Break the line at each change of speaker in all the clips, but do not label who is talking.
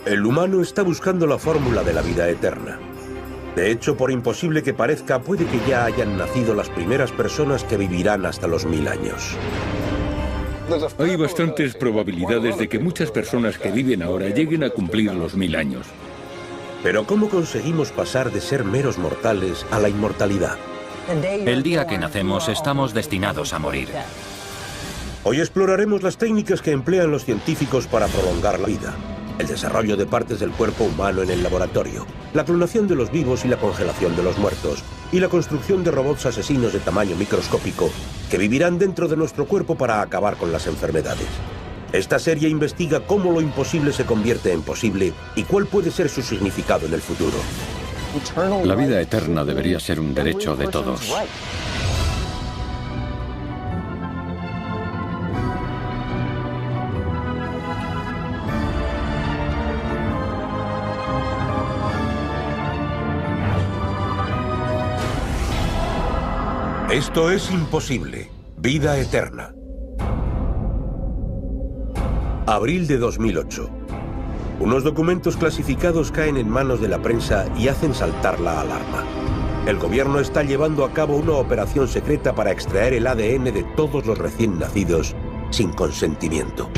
El humano está buscando la fórmula de la vida eterna. De hecho, por imposible que parezca, puede que ya hayan nacido las primeras personas que vivirán hasta los 1000 años.
Hay bastantes probabilidades de que muchas personas que viven ahora lleguen a cumplir los 1000 años.
Pero ¿cómo conseguimos pasar de ser meros mortales a la inmortalidad?
El día que nacemos estamos destinados a morir.
Hoy exploraremos las técnicas que emplean los científicos para prolongar la vida. El desarrollo de partes del cuerpo humano en el laboratorio, la clonación de los vivos y la congelación de los muertos, y la construcción de robots asesinos de tamaño microscópico que vivirán dentro de nuestro cuerpo para acabar con las enfermedades. Esta serie investiga cómo lo imposible se convierte en posible y cuál puede ser su significado en el futuro.
La vida eterna debería ser un derecho de todos.
Esto es imposible. Vida eterna. Abril de 2008. Unos documentos clasificados caen en manos de la prensa y hacen saltar la alarma. El gobierno está llevando a cabo una operación secreta para extraer el ADN de todos los recién nacidos sin consentimiento.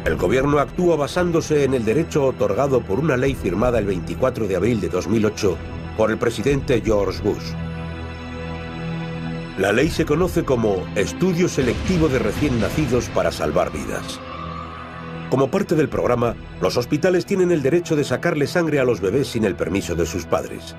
El gobierno actúa basándose en el derecho otorgado por una ley firmada el 24 de abril de 2008 por el presidente George Bush. La ley se conoce como Estudio Selectivo de Recién Nacidos para Salvar Vidas. Como parte del programa, los hospitales tienen el derecho de sacarle sangre a los bebés sin el permiso de sus padres.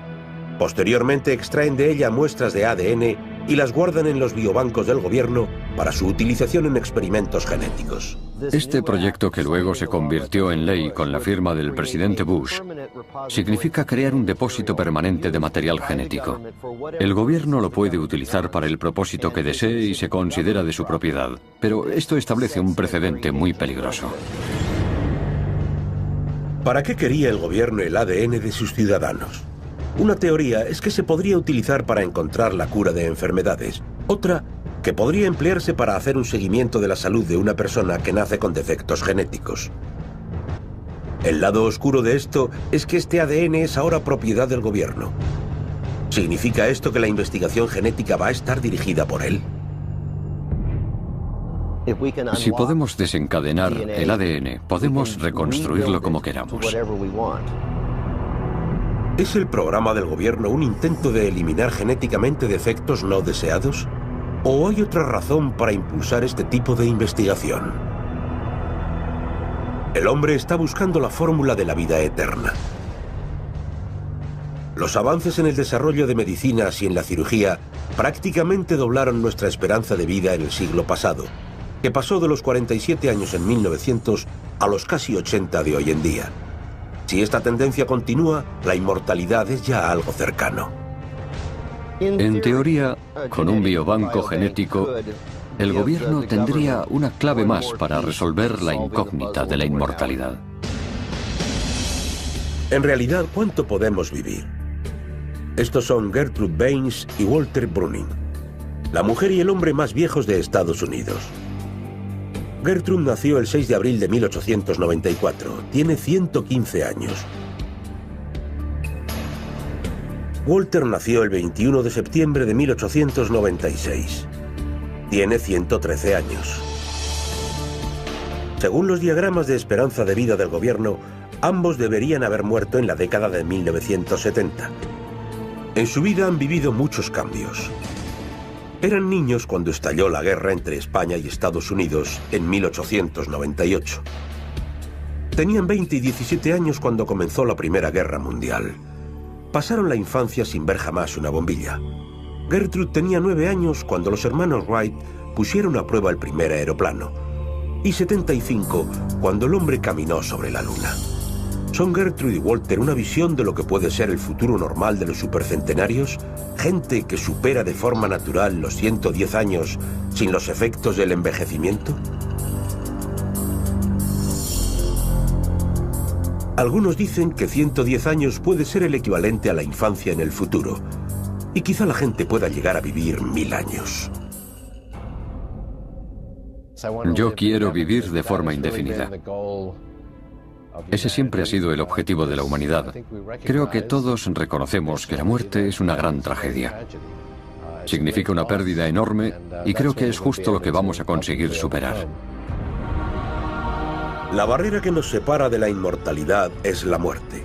Posteriormente extraen de ella muestras de ADN y las guardan en los biobancos del gobierno para su utilización en experimentos genéticos.
Este proyecto, que luego se convirtió en ley con la firma del presidente Bush, significa crear un depósito permanente de material genético. El gobierno lo puede utilizar para el propósito que desee y se considera de su propiedad, pero esto establece un precedente muy peligroso.
¿Para qué quería el gobierno el ADN de sus ciudadanos? Una teoría es que se podría utilizar para encontrar la cura de enfermedades. Otra, que podría emplearse para hacer un seguimiento de la salud de una persona que nace con defectos genéticos. El lado oscuro de esto es que este ADN es ahora propiedad del gobierno. ¿Significa esto que la investigación genética va a estar dirigida por él?
Si podemos desencadenar el ADN, podemos reconstruirlo como queramos.
¿Es el programa del gobierno un intento de eliminar genéticamente defectos no deseados? ¿O hay otra razón para impulsar este tipo de investigación? El hombre está buscando la fórmula de la vida eterna. Los avances en el desarrollo de medicinas y en la cirugía prácticamente doblaron nuestra esperanza de vida en el siglo pasado, que pasó de los 47 años en 1900 a los casi 80 de hoy en día. Si esta tendencia continúa, la inmortalidad es ya algo cercano.
En teoría, con un biobanco genético, el gobierno tendría una clave más para resolver la incógnita de la inmortalidad.
En realidad, ¿cuánto podemos vivir? Estos son Gertrude Baines y Walter Bruning, la mujer y el hombre más viejos de Estados Unidos. Gertrude nació el 6 de abril de 1894. Tiene 115 años. Walter nació el 21 de septiembre de 1896. Tiene 113 años. Según los diagramas de esperanza de vida del gobierno, ambos deberían haber muerto en la década de 1970. En su vida han vivido muchos cambios. Eran niños cuando estalló la guerra entre España y Estados Unidos en 1898. Tenían 20 y 17 años cuando comenzó la Primera Guerra Mundial. Pasaron la infancia sin ver jamás una bombilla. Gertrude tenía 9 años cuando los hermanos Wright pusieron a prueba el primer aeroplano. Y 75 cuando el hombre caminó sobre la luna. ¿Son Gertrude y Walter una visión de lo que puede ser el futuro normal de los supercentenarios? ¿Gente que supera de forma natural los 110 años sin los efectos del envejecimiento? Algunos dicen que 110 años puede ser el equivalente a la infancia en el futuro. Y quizá la gente pueda llegar a vivir 1000 años.
Yo quiero vivir de forma indefinida. Ese siempre ha sido el objetivo de la humanidad. Creo que todos reconocemos que la muerte es una gran tragedia. Significa una pérdida enorme y creo que es justo lo que vamos a conseguir superar.
La barrera que nos separa de la inmortalidad es la muerte.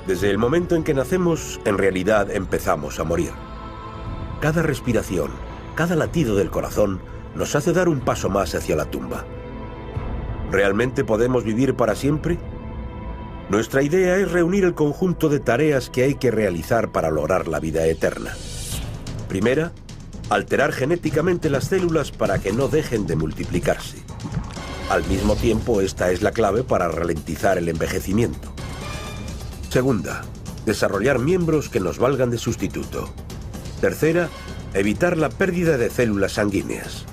Desde el momento en que nacemos, en realidad empezamos a morir. Cada respiración, cada latido del corazón nos hace dar un paso más hacia la tumba. ¿Realmente podemos vivir para siempre? Nuestra idea es reunir el conjunto de tareas que hay que realizar para lograr la vida eterna. Primera, alterar genéticamente las células para que no dejen de multiplicarse. Al mismo tiempo, esta es la clave para ralentizar el envejecimiento. Segunda, desarrollar miembros que nos valgan de sustituto. Tercera, evitar la pérdida de células sanguíneas.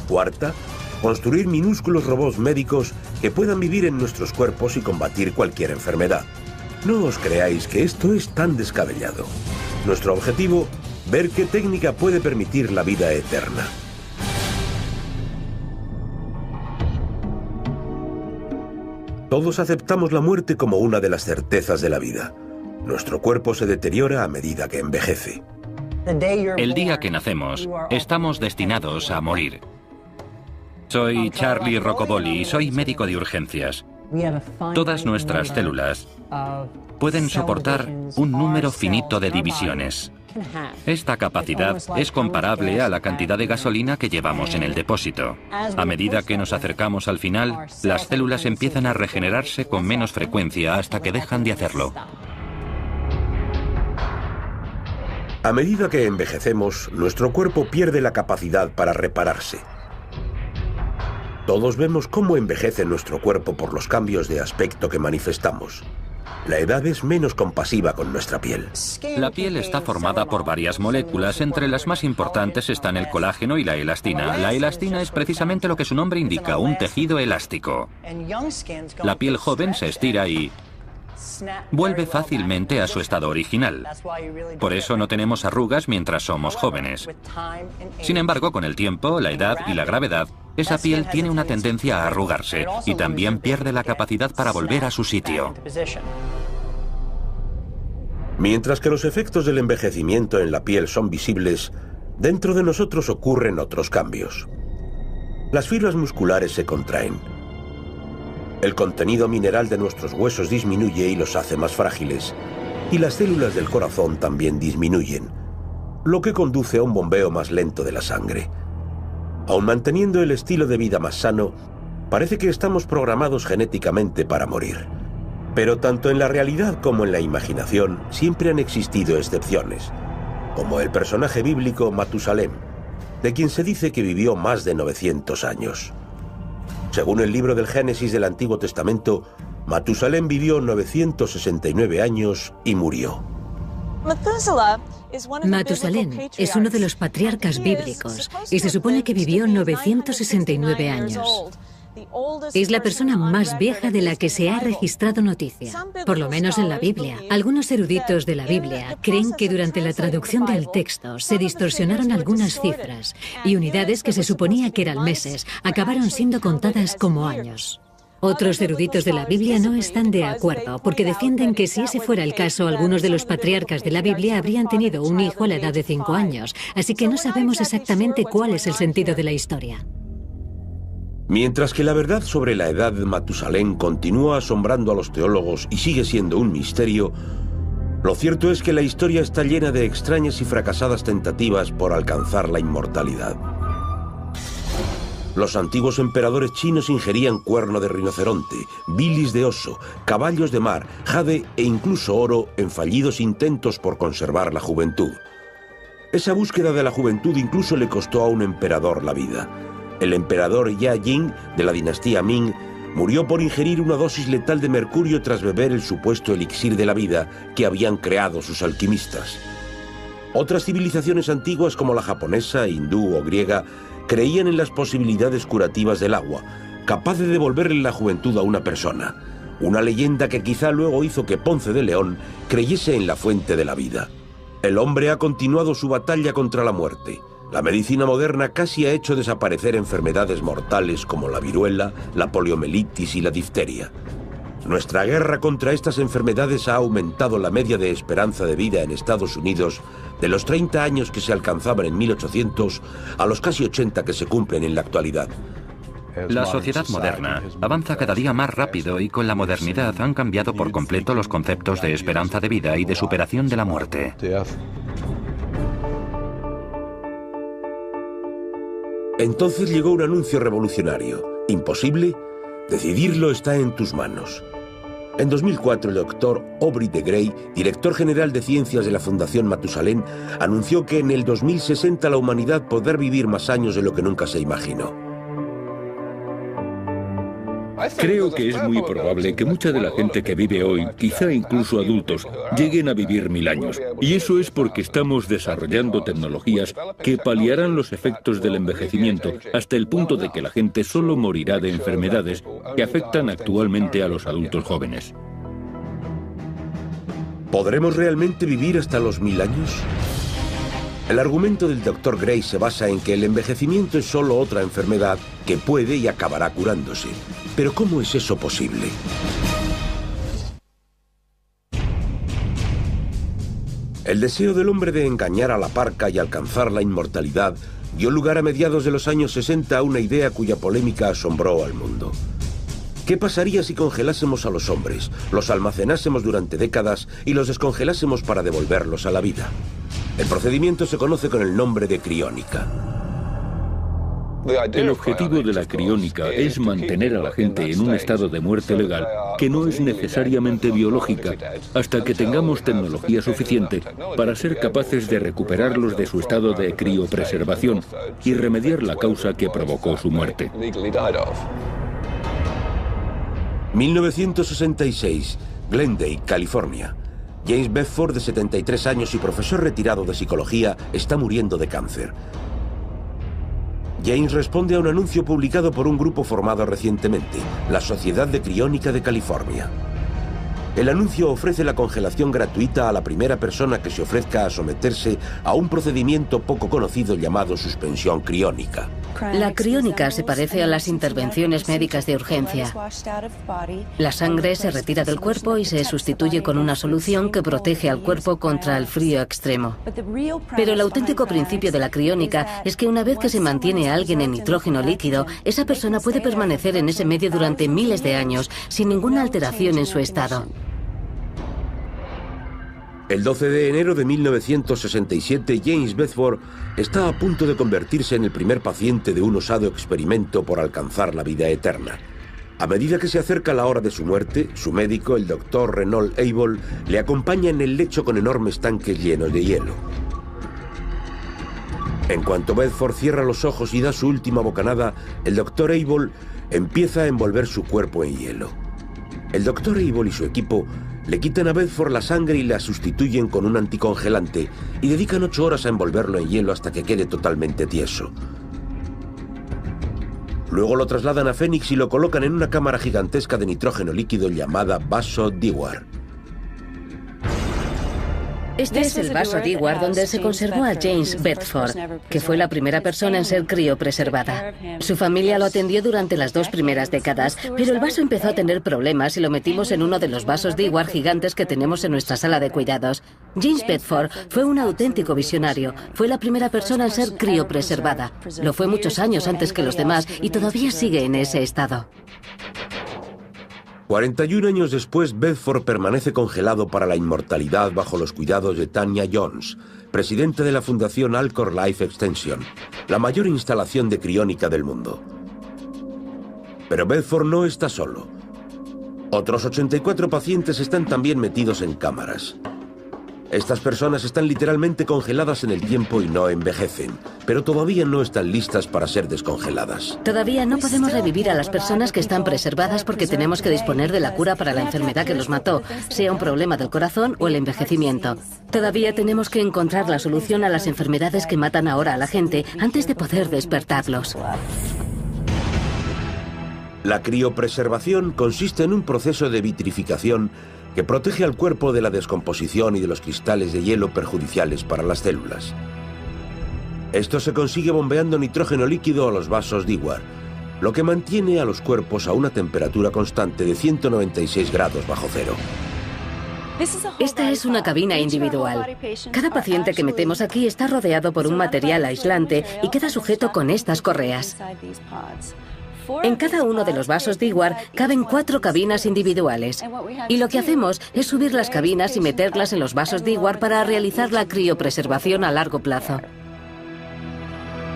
Cuarta, construir minúsculos robots médicos que puedan vivir en nuestros cuerpos y combatir cualquier enfermedad. No os creáis que esto es tan descabellado. Nuestro objetivo, ver qué técnica puede permitir la vida eterna. Todos aceptamos la muerte como una de las certezas de la vida. Nuestro cuerpo se deteriora a medida que envejece.
El día que nacemos, estamos destinados a morir. Soy Charlie Roccoboli y soy médico de urgencias. Todas nuestras células pueden soportar un número finito de divisiones. Esta capacidad es comparable a la cantidad de gasolina que llevamos en el depósito. A medida que nos acercamos al final, las células empiezan a regenerarse con menos frecuencia hasta que dejan de hacerlo.
A medida que envejecemos, nuestro cuerpo pierde la capacidad para repararse. Todos vemos cómo envejece nuestro cuerpo por los cambios de aspecto que manifestamos. La edad es menos compasiva con nuestra piel.
La piel está formada por varias moléculas, entre las más importantes están el colágeno y la elastina. La elastina es precisamente lo que su nombre indica, un tejido elástico. La piel joven se estira y vuelve fácilmente a su estado original. Por eso no tenemos arrugas mientras somos jóvenes. Sin embargo, con el tiempo, la edad y la gravedad, esa piel tiene una tendencia a arrugarse y también pierde la capacidad para volver a su sitio.
Mientras que los efectos del envejecimiento en la piel son visibles, dentro de nosotros ocurren otros cambios. Las fibras musculares se contraen. El contenido mineral de nuestros huesos disminuye y los hace más frágiles, y las células del corazón también disminuyen, lo que conduce a un bombeo más lento de la sangre. Aun manteniendo el estilo de vida más sano, parece que estamos programados genéticamente para morir. Pero tanto en la realidad como en la imaginación siempre han existido excepciones, como el personaje bíblico Matusalén, de quien se dice que vivió más de 900 años. Según el libro del Génesis del Antiguo Testamento, Matusalén vivió 969 años y murió.
Matusalén es uno de los patriarcas bíblicos y se supone que vivió 969 años. Es la persona más vieja de la que se ha registrado noticia, por lo menos en la Biblia. Algunos eruditos de la Biblia creen que durante la traducción del texto se distorsionaron algunas cifras y unidades que se suponía que eran meses acabaron siendo contadas como años. Otros eruditos de la Biblia no están de acuerdo porque defienden que si ese fuera el caso, algunos de los patriarcas de la Biblia habrían tenido un hijo a la edad de 5 años, así que no sabemos exactamente cuál es el sentido de la historia.
Mientras que la verdad sobre la edad de Matusalén continúa asombrando a los teólogos y sigue siendo un misterio, lo cierto es que la historia está llena de extrañas y fracasadas tentativas por alcanzar la inmortalidad. Los antiguos emperadores chinos ingerían cuerno de rinoceronte, bilis de oso, caballos de mar, jade e incluso oro en fallidos intentos por conservar la juventud. Esa búsqueda de la juventud incluso le costó a un emperador la vida. El emperador Ya Jing, de la dinastía Ming, murió por ingerir una dosis letal de mercurio tras beber el supuesto elixir de la vida que habían creado sus alquimistas. Otras civilizaciones antiguas como la japonesa, hindú o griega creían en las posibilidades curativas del agua, capaz de devolverle la juventud a una persona. Una leyenda que quizá luego hizo que Ponce de León creyese en la fuente de la vida. El hombre ha continuado su batalla contra la muerte. La medicina moderna casi ha hecho desaparecer enfermedades mortales como la viruela, la poliomielitis y la difteria. Nuestra guerra contra estas enfermedades ha aumentado la media de esperanza de vida en Estados Unidos de los 30 años que se alcanzaban en 1800 a los casi 80 que se cumplen en la actualidad.
La sociedad moderna avanza cada día más rápido y con la modernidad han cambiado por completo los conceptos de esperanza de vida y de superación de la muerte.
Entonces llegó un anuncio revolucionario. ¿Imposible? Decidirlo está en tus manos. En 2004, el doctor Aubrey de Grey, director general de ciencias de la Fundación Matusalén, anunció que en el 2060 la humanidad podrá vivir más años de lo que nunca se imaginó.
Creo que es muy probable que mucha de la gente que vive hoy, quizá incluso adultos, lleguen a vivir 1000 años. Y eso es porque estamos desarrollando tecnologías que paliarán los efectos del envejecimiento hasta el punto de que la gente solo morirá de enfermedades que afectan actualmente a los adultos jóvenes.
¿Podremos realmente vivir hasta los 1000 años? El argumento del Dr. Gray se basa en que el envejecimiento es solo otra enfermedad que puede y acabará curándose. Pero ¿cómo es eso posible? El deseo del hombre de engañar a la parca y alcanzar la inmortalidad dio lugar a mediados de los años 60 a una idea cuya polémica asombró al mundo. ¿Qué pasaría si congelásemos a los hombres, los almacenásemos durante décadas y los descongelásemos para devolverlos a la vida? El procedimiento se conoce con el nombre de criónica.
El objetivo de la criónica es mantener a la gente en un estado de muerte legal que no es necesariamente biológica hasta que tengamos tecnología suficiente para ser capaces de recuperarlos de su estado de criopreservación y remediar la causa que provocó su muerte.
1966, Glendale, California. James Bedford, de 73 años y profesor retirado de psicología, está muriendo de cáncer. James responde a un anuncio publicado por un grupo formado recientemente, la Sociedad de Criónica de California. El anuncio ofrece la congelación gratuita a la primera persona que se ofrezca a someterse a un procedimiento poco conocido llamado suspensión criónica.
La criónica se parece a las intervenciones médicas de urgencia. La sangre se retira del cuerpo y se sustituye con una solución que protege al cuerpo contra el frío extremo. Pero el auténtico principio de la criónica es que una vez que se mantiene a alguien en nitrógeno líquido, esa persona puede permanecer en ese medio durante miles de años sin ninguna alteración en su estado.
El 12 de enero de 1967, James Bedford está a punto de convertirse en el primer paciente de un osado experimento por alcanzar la vida eterna. A medida que se acerca la hora de su muerte, su médico, el doctor Reynold Abel, le acompaña en el lecho con enormes tanques llenos de hielo. En cuanto Bedford cierra los ojos y da su última bocanada, el doctor Abel empieza a envolver su cuerpo en hielo. El doctor Abel y su equipo le quitan a Bedford la sangre y la sustituyen con un anticongelante y dedican 8 horas a envolverlo en hielo hasta que quede totalmente tieso. Luego lo trasladan a Phoenix y lo colocan en una cámara gigantesca de nitrógeno líquido llamada vaso Dewar.
Este es el vaso Dewar donde se conservó a James Bedford, que fue la primera persona en ser criopreservada. Su familia lo atendió durante las 2 primeras décadas, pero el vaso empezó a tener problemas y lo metimos en uno de los vasos Dewar gigantes que tenemos en nuestra sala de cuidados. James Bedford fue un auténtico visionario. Fue la primera persona en ser criopreservada. Lo fue muchos años antes que los demás y todavía sigue en ese estado.
41 años después, Bedford permanece congelado para la inmortalidad bajo los cuidados de Tanya Jones, presidenta de la Fundación Alcor Life Extension, la mayor instalación de criónica del mundo. Pero Bedford no está solo. Otros 84 pacientes están también metidos en cámaras. Estas personas están literalmente congeladas en el tiempo y no envejecen, pero todavía no están listas para ser descongeladas.
Todavía no podemos revivir a las personas que están preservadas porque tenemos que disponer de la cura para la enfermedad que los mató, sea un problema del corazón o el envejecimiento. Todavía tenemos que encontrar la solución a las enfermedades que matan ahora a la gente antes de poder despertarlos.
La criopreservación consiste en un proceso de vitrificación que protege al cuerpo de la descomposición y de los cristales de hielo perjudiciales para las células. Esto se consigue bombeando nitrógeno líquido a los vasos Dewar. lo que mantiene a los cuerpos a una temperatura constante de 196 grados bajo cero.
Esta es una cabina individual. Cada paciente que metemos aquí está rodeado por un material aislante y queda sujeto con estas correas. En cada uno de los vasos Dewar caben 4 cabinas individuales. Y lo que hacemos es subir las cabinas y meterlas en los vasos Dewar para realizar la criopreservación a largo plazo.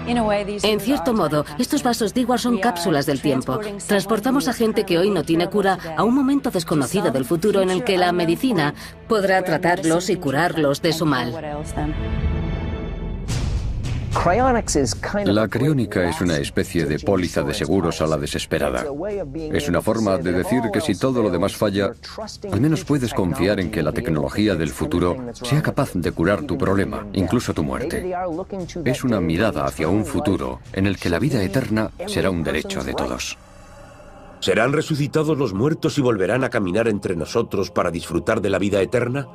En cierto modo, estos vasos Dewar son cápsulas del tiempo. Transportamos a gente que hoy no tiene cura a un momento desconocido del futuro en el que la medicina podrá tratarlos y curarlos de su mal.
La criónica es una especie de póliza de seguros a la desesperada. Es una forma de decir que si todo lo demás falla, al menos puedes confiar en que la tecnología del futuro sea capaz de curar tu problema, incluso tu muerte. Es una mirada hacia un futuro en el que la vida eterna será un derecho de todos.
¿Serán resucitados los muertos y volverán a caminar entre nosotros para disfrutar de la vida eterna?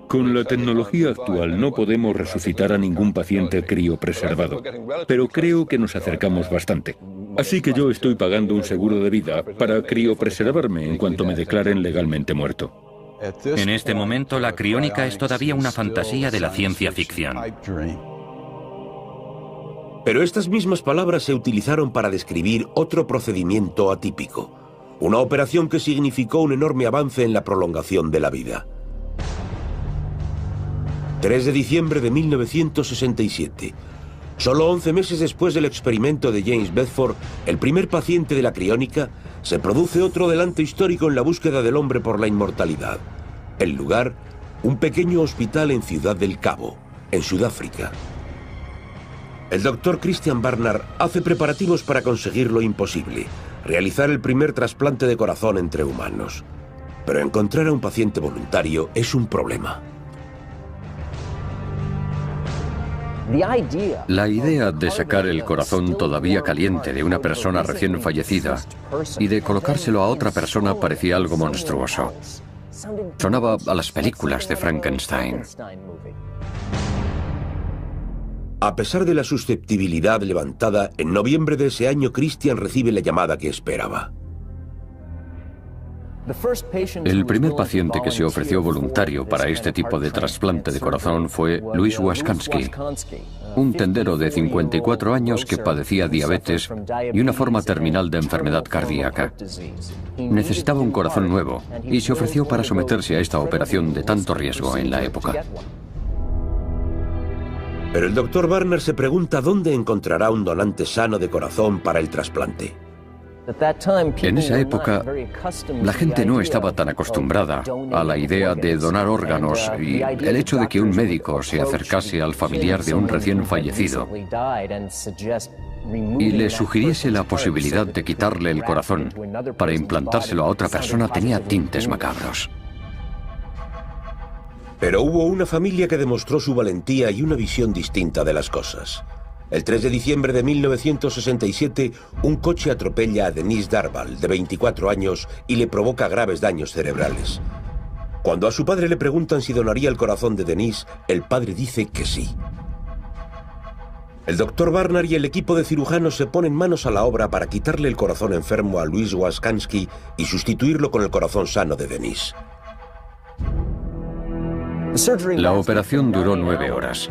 Con la tecnología actual no podemos resucitar a ningún paciente criopreservado, pero creo que nos acercamos bastante. Así que yo estoy pagando un seguro de vida para criopreservarme en cuanto me declaren legalmente muerto.
En este momento, la criónica es todavía una fantasía de la ciencia ficción.
Pero estas mismas palabras se utilizaron para describir otro procedimiento atípico, una operación que significó un enorme avance en la prolongación de la vida. 3 de diciembre de 1967. Solo 11 meses después del experimento de James Bedford, el primer paciente de la criónica, se produce otro adelanto histórico en la búsqueda del hombre por la inmortalidad. El lugar, un pequeño hospital en Ciudad del Cabo, en Sudáfrica. El doctor Christian Barnard hace preparativos para conseguir lo imposible, realizar el primer trasplante de corazón entre humanos. Pero encontrar a un paciente voluntario es un problema.
La idea de sacar el corazón todavía caliente de una persona recién fallecida y de colocárselo a otra persona parecía algo monstruoso. Sonaba a las películas de Frankenstein.
A pesar de la susceptibilidad levantada, en noviembre de ese año Christian recibe la llamada que esperaba.
El primer paciente que se ofreció voluntario para este tipo de trasplante de corazón fue Louis Waskansky, un tendero de 54 años que padecía diabetes y una forma terminal de enfermedad cardíaca. Necesitaba un corazón nuevo y se ofreció para someterse a esta operación de tanto riesgo en la época.
Pero el doctor Barnard se pregunta dónde encontrará un donante sano de corazón para el trasplante.
En esa época, la gente no estaba tan acostumbrada a la idea de donar órganos y el hecho de que un médico se acercase al familiar de un recién fallecido y le sugiriese la posibilidad de quitarle el corazón para implantárselo a otra persona tenía tintes macabros.
Pero hubo una familia que demostró su valentía y una visión distinta de las cosas. El 3 de diciembre de 1967, un coche atropella a Denise Darvall, de 24 años, y le provoca graves daños cerebrales. Cuando a su padre le preguntan si donaría el corazón de Denise, el padre dice que sí. El doctor Barnard y el equipo de cirujanos se ponen manos a la obra para quitarle el corazón enfermo a Louis Waskansky y sustituirlo con el corazón sano de Denise.
La operación duró 9 horas.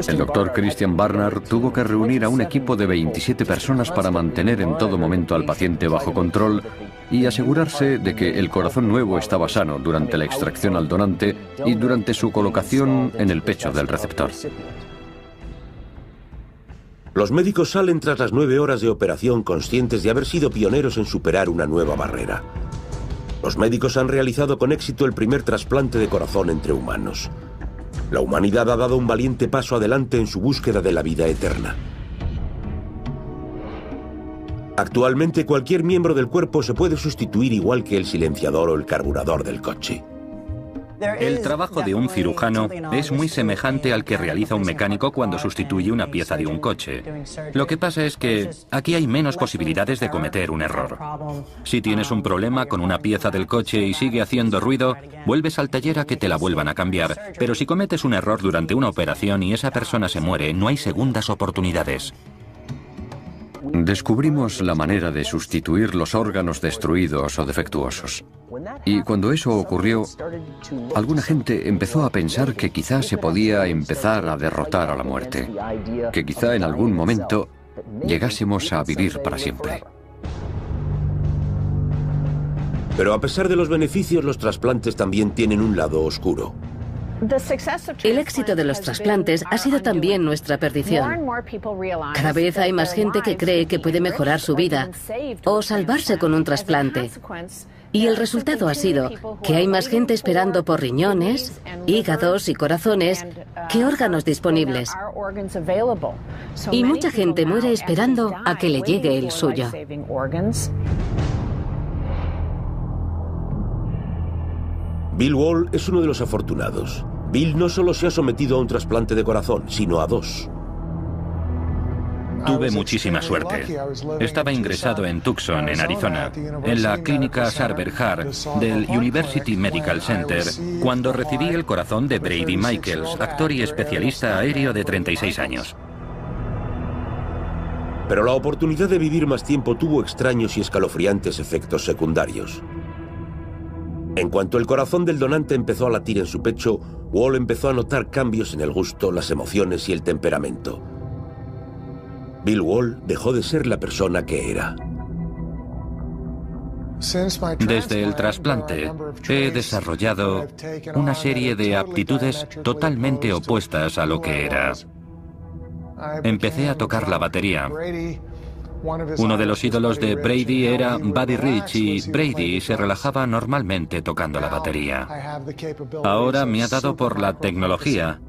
El doctor Christian Barnard tuvo que reunir a un equipo de 27 personas para mantener en todo momento al paciente bajo control y asegurarse de que el corazón nuevo estaba sano durante la extracción al donante y durante su colocación en el pecho del receptor.
Los médicos salen tras las 9 horas de operación conscientes de haber sido pioneros en superar una nueva barrera. Los médicos han realizado con éxito el primer trasplante de corazón entre humanos. La humanidad ha dado un valiente paso adelante en su búsqueda de la vida eterna. Actualmente cualquier miembro del cuerpo se puede sustituir igual que el silenciador o el carburador del coche.
El trabajo de un cirujano es muy semejante al que realiza un mecánico cuando sustituye una pieza de un coche. Lo que pasa es que aquí hay menos posibilidades de cometer un error. Si tienes un problema con una pieza del coche y sigue haciendo ruido, vuelves al taller a que te la vuelvan a cambiar. Pero si cometes un error durante una operación y esa persona se muere, no hay segundas oportunidades.
Descubrimos la manera de sustituir los órganos destruidos o defectuosos. Y cuando eso ocurrió, alguna gente empezó a pensar que quizá se podía empezar a derrotar a la muerte, que quizá en algún momento llegásemos a vivir para siempre.
Pero a pesar de los beneficios, los trasplantes también tienen un lado oscuro.
El éxito de los trasplantes ha sido también nuestra perdición. Cada vez hay más gente que cree que puede mejorar su vida o salvarse con un trasplante. Y el resultado ha sido que hay más gente esperando por riñones, hígados y corazones que órganos disponibles. Y mucha gente muere esperando a que le llegue el suyo.
Bill Wall es uno de los afortunados. Bill no solo se ha sometido a un trasplante de corazón, sino a 2.
Tuve muchísima suerte. Estaba ingresado en Tucson, en Arizona, en la clínica Sarver Heart del University Medical Center, cuando recibí el corazón de Brady Michaels, actor y especialista aéreo de 36 años.
Pero la oportunidad de vivir más tiempo tuvo extraños y escalofriantes efectos secundarios. En cuanto el corazón del donante empezó a latir en su pecho, Wall empezó a notar cambios en el gusto, las emociones y el temperamento. Bill Wall dejó de ser la persona que era.
Desde el trasplante he desarrollado una serie de aptitudes totalmente opuestas a lo que era. Empecé a tocar la batería. Uno de los ídolos de Brady era Buddy Rich y Brady se relajaba normalmente tocando la batería. Ahora me ha dado por la tecnología.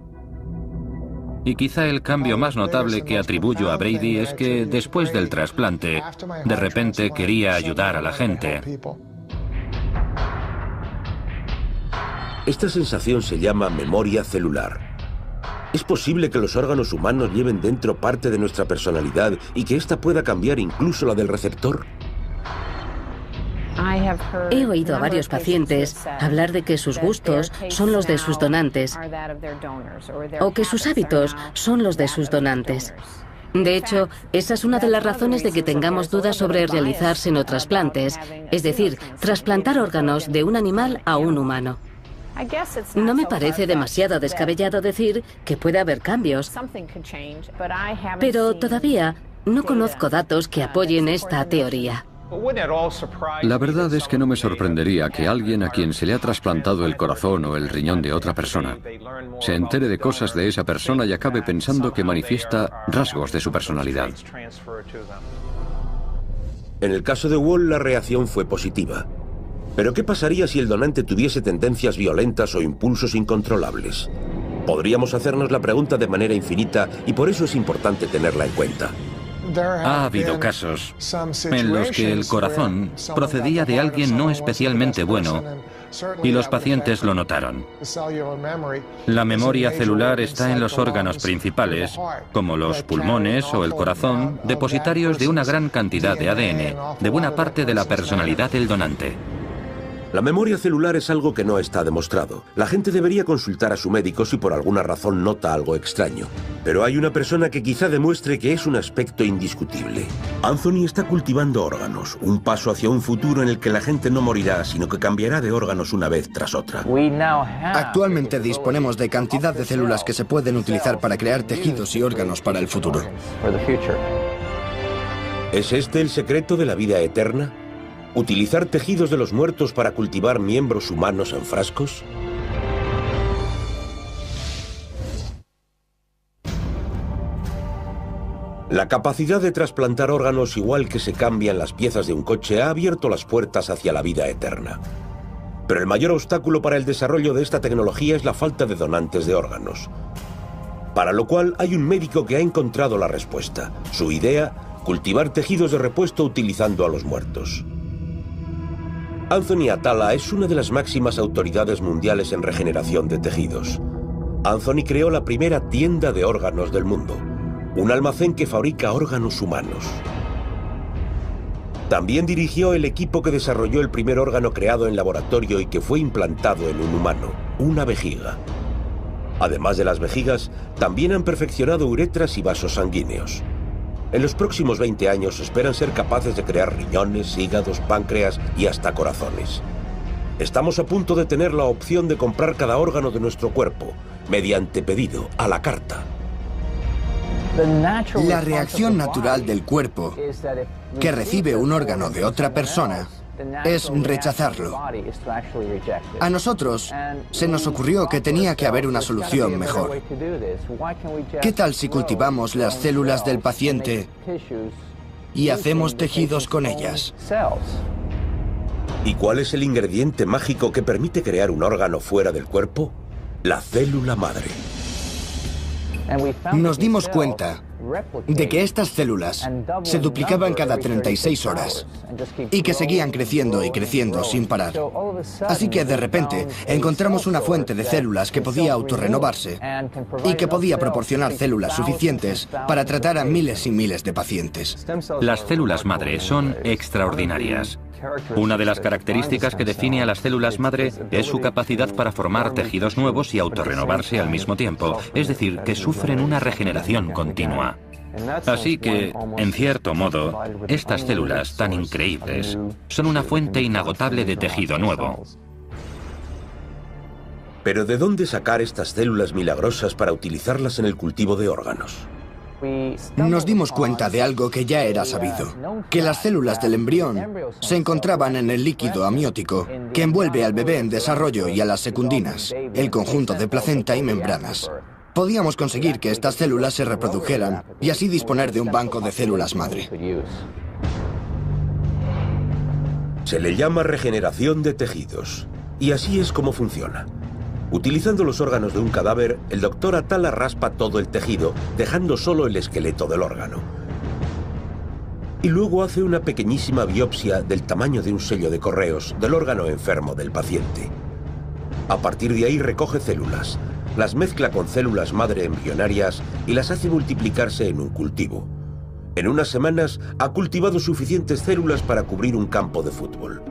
Y quizá el cambio más notable que atribuyo a Brady es que después del trasplante, de repente quería ayudar a la gente.
Esta sensación se llama memoria celular. ¿Es posible que los órganos humanos lleven dentro parte de nuestra personalidad y que ésta pueda cambiar incluso la del receptor?
He oído a varios pacientes hablar de que sus gustos son los de sus donantes o que sus hábitos son los de sus donantes. De hecho, esa es una de las razones de que tengamos dudas sobre realizar senotrasplantes, es decir, trasplantar órganos de un animal a un humano. No me parece demasiado descabellado decir que puede haber cambios, pero todavía no conozco datos que apoyen esta teoría.
La verdad es que no me sorprendería que alguien a quien se le ha trasplantado el corazón o el riñón de otra persona se entere de cosas de esa persona y acabe pensando que manifiesta rasgos de su personalidad.
En el caso de Wall, la reacción fue positiva. Pero ¿qué pasaría si el donante tuviese tendencias violentas o impulsos incontrolables? Podríamos hacernos la pregunta de manera infinita y por eso es importante tenerla en cuenta.
Ha habido casos en los que el corazón procedía de alguien no especialmente bueno y los pacientes lo notaron. La memoria celular está en los órganos principales, como los pulmones o el corazón, depositarios de una gran cantidad de ADN, de buena parte de la personalidad del donante.
La memoria celular es algo que no está demostrado. La gente debería consultar a su médico si por alguna razón nota algo extraño. Pero hay una persona que quizá demuestre que es un aspecto indiscutible. Anthony está cultivando órganos, un paso hacia un futuro en el que la gente no morirá, sino que cambiará de órganos una vez tras otra.
Actualmente disponemos de cantidad de células que se pueden utilizar para crear tejidos y órganos para el futuro.
¿Es este el secreto de la vida eterna? ¿Utilizar tejidos de los muertos para cultivar miembros humanos en frascos? La capacidad de trasplantar órganos, igual que se cambian las piezas de un coche, ha abierto las puertas hacia la vida eterna. Pero el mayor obstáculo para el desarrollo de esta tecnología es la falta de donantes de órganos. Para lo cual hay un médico que ha encontrado la respuesta. Su idea, cultivar tejidos de repuesto utilizando a los muertos. Anthony Atala es una de las máximas autoridades mundiales en regeneración de tejidos. Anthony creó la primera tienda de órganos del mundo, un almacén que fabrica órganos humanos. También dirigió el equipo que desarrolló el primer órgano creado en laboratorio y que fue implantado en un humano, una vejiga. Además de las vejigas, también han perfeccionado uretras y vasos sanguíneos. En los próximos 20 años esperan ser capaces de crear riñones, hígados, páncreas y hasta corazones. Estamos a punto de tener la opción de comprar cada órgano de nuestro cuerpo, mediante pedido, a la carta.
La reacción natural del cuerpo que recibe un órgano de otra persona es rechazarlo. A nosotros se nos ocurrió que tenía que haber una solución mejor. ¿Qué tal si cultivamos las células del paciente y hacemos tejidos con ellas?
¿Y cuál es el ingrediente mágico que permite crear un órgano fuera del cuerpo? La célula madre.
Nos dimos cuenta de que estas células se duplicaban cada 36 horas y que seguían creciendo y creciendo sin parar. Así que de repente encontramos una fuente de células que podía autorrenovarse y que podía proporcionar células suficientes para tratar a miles y miles de pacientes.
Las células madre son extraordinarias. Una de las características que define a las células madre es su capacidad para formar tejidos nuevos y autorrenovarse al mismo tiempo, es decir, que sufren una regeneración continua. Así que, en cierto modo, estas células tan increíbles son una fuente inagotable de tejido nuevo.
Pero ¿de dónde sacar estas células milagrosas para utilizarlas en el cultivo de órganos?
Nos dimos cuenta de algo que ya era sabido, que las células del embrión se encontraban en el líquido amniótico que envuelve al bebé en desarrollo y a las secundinas, el conjunto de placenta y membranas. Podíamos conseguir que estas células se reprodujeran y así disponer de un banco de células madre.
Se le llama regeneración de tejidos, y así es como funciona. Utilizando los órganos de un cadáver, el doctor Atala raspa todo el tejido, dejando solo el esqueleto del órgano. Y luego hace una pequeñísima biopsia del tamaño de un sello de correos del órgano enfermo del paciente. A partir de ahí recoge células, las mezcla con células madre embrionarias y las hace multiplicarse en un cultivo. En unas semanas ha cultivado suficientes células para cubrir un campo de fútbol.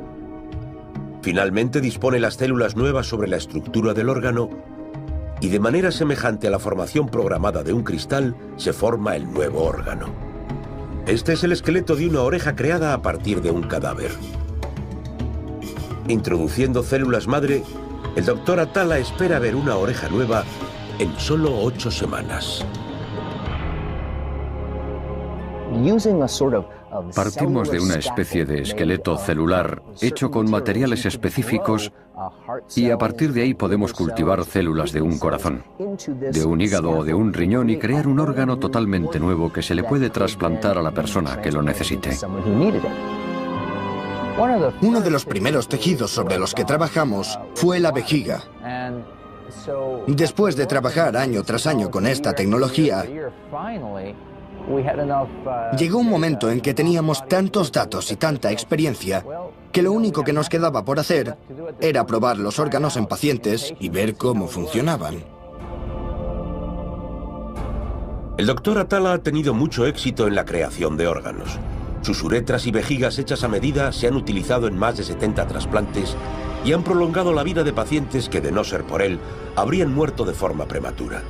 Finalmente dispone las células nuevas sobre la estructura del órgano y de manera semejante a la formación programada de un cristal se forma el nuevo órgano. Este es el esqueleto de una oreja creada a partir de un cadáver. Introduciendo células madre, el doctor Atala espera ver una oreja nueva en solo 8 semanas.
Partimos de una especie de esqueleto celular hecho con materiales específicos y a partir de ahí podemos cultivar células de un corazón, de un hígado o de un riñón y crear un órgano totalmente nuevo que se le puede trasplantar a la persona que lo necesite.
Uno de los primeros tejidos sobre los que trabajamos fue la vejiga. Después de trabajar año tras año con esta tecnología, llegó un momento en que teníamos tantos datos y tanta experiencia que lo único que nos quedaba por hacer era probar los órganos en pacientes y ver cómo funcionaban.
El doctor Atala ha tenido mucho éxito en la creación de órganos. Sus uretras y vejigas hechas a medida se han utilizado en más de 70 trasplantes y han prolongado la vida de pacientes que, de no ser por él, habrían muerto de forma prematura.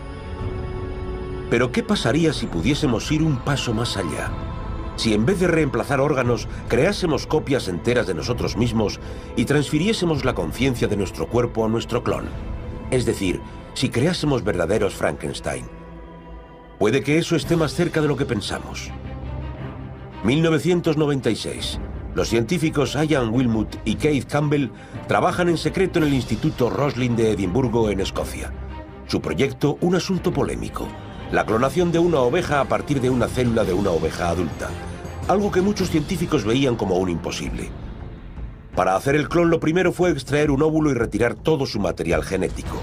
Pero ¿qué pasaría si pudiésemos ir un paso más allá? Si en vez de reemplazar órganos, creásemos copias enteras de nosotros mismos y transfiriésemos la conciencia de nuestro cuerpo a nuestro clon. Es decir, si creásemos verdaderos Frankenstein. Puede que eso esté más cerca de lo que pensamos. 1996. Los científicos Ian Wilmut y Keith Campbell trabajan en secreto en el Instituto Roslin de Edimburgo, en Escocia. Su proyecto, un asunto polémico. La clonación de una oveja a partir de una célula de una oveja adulta, algo que muchos científicos veían como un imposible. Para hacer el clon, lo primero fue extraer un óvulo y retirar todo su material genético.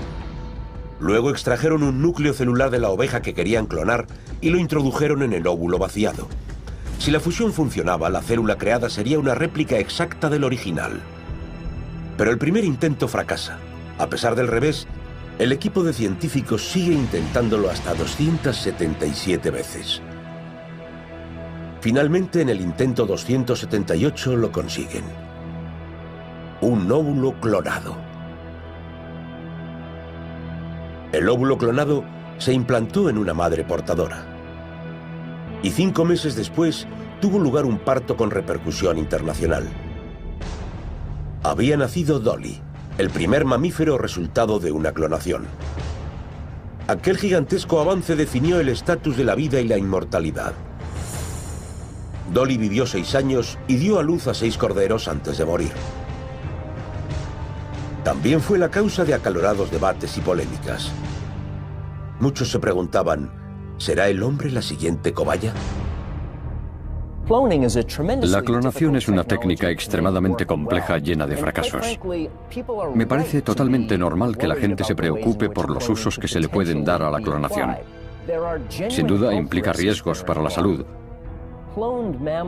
Luego extrajeron un núcleo celular de la oveja que querían clonar y lo introdujeron en el óvulo vaciado. Si la fusión funcionaba, la célula creada sería una réplica exacta del original. Pero el primer intento fracasa. A pesar del revés, el equipo de científicos sigue intentándolo hasta 277 veces. Finalmente, en el intento 278 lo consiguen. Un óvulo clonado. El óvulo clonado se implantó en una madre portadora. Y 5 meses después tuvo lugar un parto con repercusión internacional. Había nacido Dolly, el primer mamífero resultado de una clonación. Aquel gigantesco avance definió el estatus de la vida y la inmortalidad. Dolly vivió 6 años y dio a luz a 6 corderos antes de morir. También fue la causa de acalorados debates y polémicas. Muchos se preguntaban, ¿será el hombre la siguiente cobaya?
La clonación es una técnica extremadamente compleja, llena de fracasos. Me parece totalmente normal que la gente se preocupe por los usos que se le pueden dar a la clonación. Sin duda implica riesgos para la salud.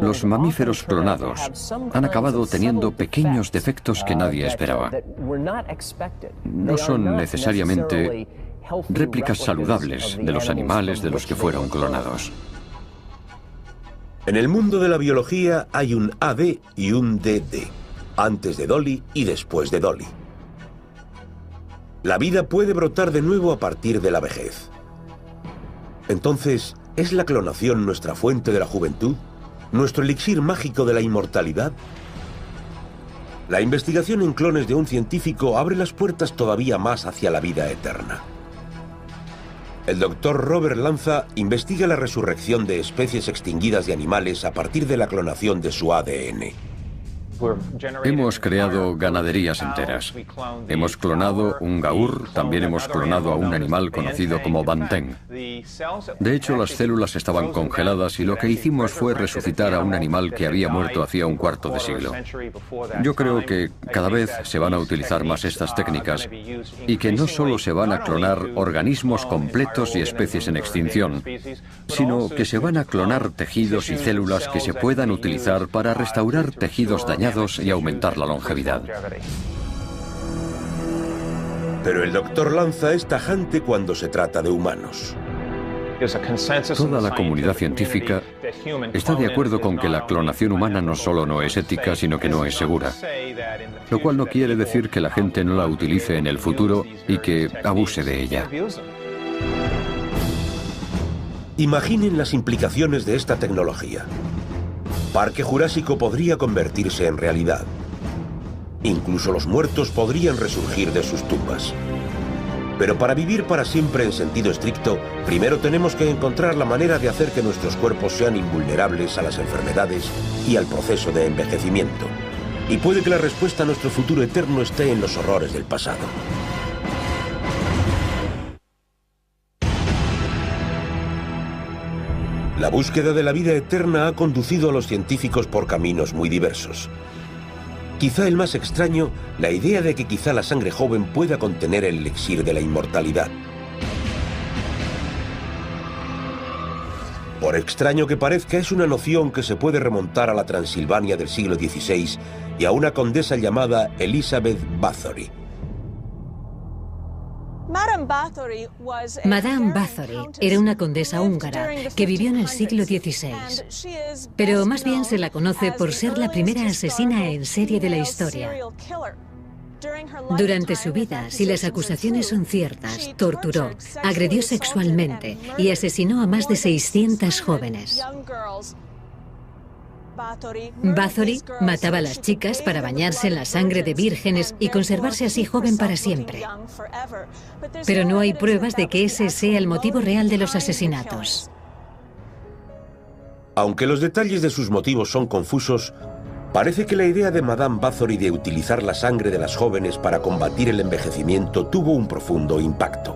Los mamíferos clonados han acabado teniendo pequeños defectos que nadie esperaba. No son necesariamente réplicas saludables de los animales de los que fueron clonados.
En el mundo de la biología hay un AD y un DD, antes de Dolly y después de Dolly. La vida puede brotar de nuevo a partir de la vejez. Entonces, ¿es la clonación nuestra fuente de la juventud? ¿Nuestro elixir mágico de la inmortalidad? La investigación en clones de un científico abre las puertas todavía más hacia la vida eterna. El doctor Robert Lanza investiga la resurrección de especies extinguidas de animales a partir de la clonación de su ADN.
Hemos creado ganaderías enteras. Hemos clonado un gaur, también hemos clonado a un animal conocido como banteng. De hecho, las células estaban congeladas y lo que hicimos fue resucitar a un animal que había muerto hacía un cuarto de siglo. Yo creo que cada vez se van a utilizar más estas técnicas y que no solo se van a clonar organismos completos y especies en extinción, sino que se van a clonar tejidos y células que se puedan utilizar para restaurar tejidos dañados y aumentar la longevidad.
Pero el doctor Lanza es tajante cuando se trata de humanos.
Toda la comunidad científica está de acuerdo con que la clonación humana no solo no es ética, sino que no es segura. Lo cual no quiere decir que la gente no la utilice en el futuro y que abuse de ella.
Imaginen las implicaciones de esta tecnología. Parque Jurásico podría convertirse en realidad. Incluso los muertos podrían resurgir de sus tumbas. Pero para vivir para siempre en sentido estricto, primero tenemos que encontrar la manera de hacer que nuestros cuerpos sean invulnerables a las enfermedades y al proceso de envejecimiento. Y puede que la respuesta a nuestro futuro eterno esté en los horrores del pasado. La búsqueda de la vida eterna ha conducido a los científicos por caminos muy diversos. Quizá el más extraño, la idea de que quizá la sangre joven pueda contener el elixir de la inmortalidad. Por extraño que parezca, es una noción que se puede remontar a la Transilvania del siglo XVI y a una condesa llamada Elizabeth Bathory.
Madame Bathory era una condesa húngara que vivió en el siglo XVI, pero más bien se la conoce por ser la primera asesina en serie de la historia. Durante su vida, si las acusaciones son ciertas, torturó, agredió sexualmente y asesinó a más de 600 jóvenes. Bathory mataba a las chicas para bañarse en la sangre de vírgenes y conservarse así joven para siempre. Pero no hay pruebas de que ese sea el motivo real de los asesinatos.
Aunque los detalles de sus motivos son confusos, parece que la idea de Madame Bathory de utilizar la sangre de las jóvenes para combatir el envejecimiento tuvo un profundo impacto.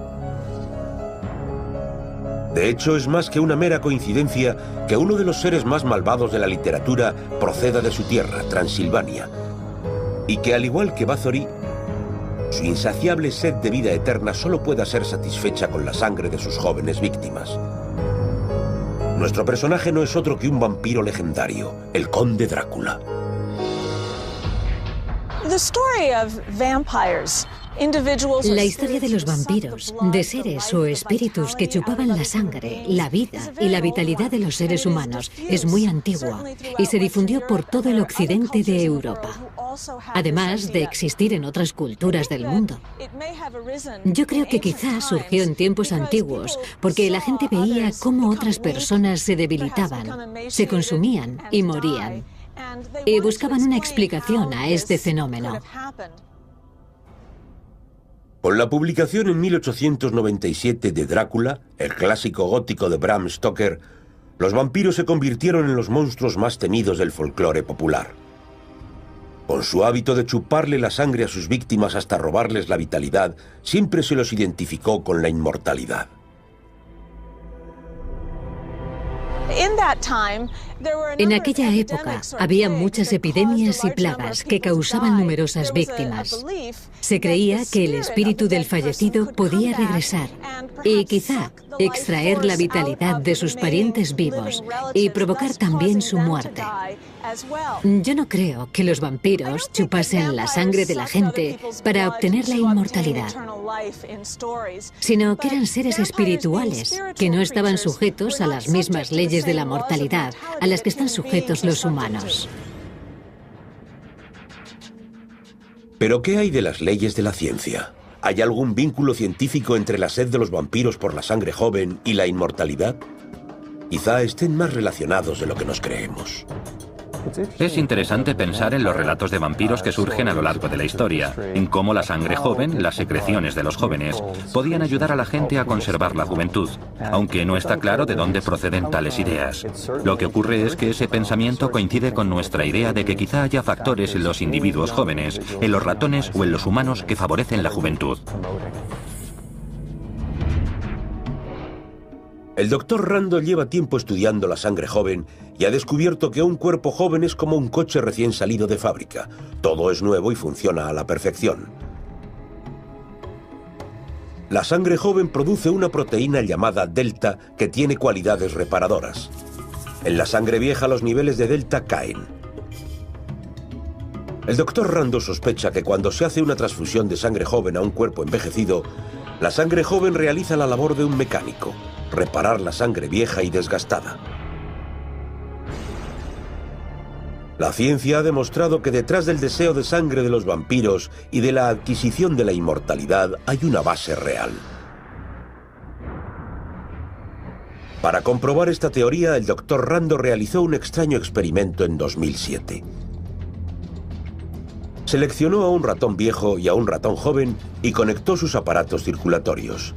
De hecho, es más que una mera coincidencia que uno de los seres más malvados de la literatura proceda de su tierra, Transilvania, y que al igual que Bathory, su insaciable sed de vida eterna solo pueda ser satisfecha con la sangre de sus jóvenes víctimas. Nuestro personaje no es otro que un vampiro legendario, el Conde Drácula.
La historia de los vampiros, de seres o espíritus que chupaban la sangre, la vida y la vitalidad de los seres humanos, es muy antigua y se difundió por todo el occidente de Europa. además de existir en otras culturas del mundo. Yo creo que quizás surgió en tiempos antiguos, porque la gente veía cómo otras personas se debilitaban, se consumían y morían, y buscaban una explicación a este fenómeno.
Con la publicación en 1897 de Drácula, el clásico gótico de Bram Stoker, los vampiros se convirtieron en los monstruos más temidos del folclore popular. Con su hábito de chuparle la sangre a sus víctimas hasta robarles la vitalidad, siempre se los identificó con la inmortalidad.
En aquella época había muchas epidemias y plagas que causaban numerosas víctimas. Se creía que el espíritu del fallecido podía regresar y quizá extraer la vitalidad de sus parientes vivos y provocar también su muerte. Yo no creo que los vampiros chupasen la sangre de la gente para obtener la inmortalidad, sino que eran seres espirituales que no estaban sujetos a las mismas leyes de la mortalidad a las que están sujetos los humanos.
¿Pero qué hay de las leyes de la ciencia? ¿Hay algún vínculo científico entre la sed de los vampiros por la sangre joven y la inmortalidad? Quizá estén más relacionados de lo que nos creemos.
Es interesante pensar en los relatos de vampiros que surgen a lo largo de la historia, en cómo la sangre joven, las secreciones de los jóvenes, podían ayudar a la gente a conservar la juventud, aunque no está claro de dónde proceden tales ideas. Lo que ocurre es que ese pensamiento coincide con nuestra idea de que quizá haya factores en los individuos jóvenes, en los ratones o en los humanos que favorecen la juventud.
El doctor Randall lleva tiempo estudiando la sangre joven y ha descubierto que un cuerpo joven es como un coche recién salido de fábrica. Todo es nuevo y funciona a la perfección. La sangre joven produce una proteína llamada delta que tiene cualidades reparadoras. En la sangre vieja los niveles de delta caen. El doctor Randall sospecha que cuando se hace una transfusión de sangre joven a un cuerpo envejecido, la sangre joven realiza la labor de un mecánico: reparar la sangre vieja y desgastada. La ciencia ha demostrado que detrás del deseo de sangre de los vampiros y de la adquisición de la inmortalidad hay una base real. Para comprobar esta teoría, el doctor Randall realizó un extraño experimento en 2007. Seleccionó a un ratón viejo y a un ratón joven y conectó sus aparatos circulatorios.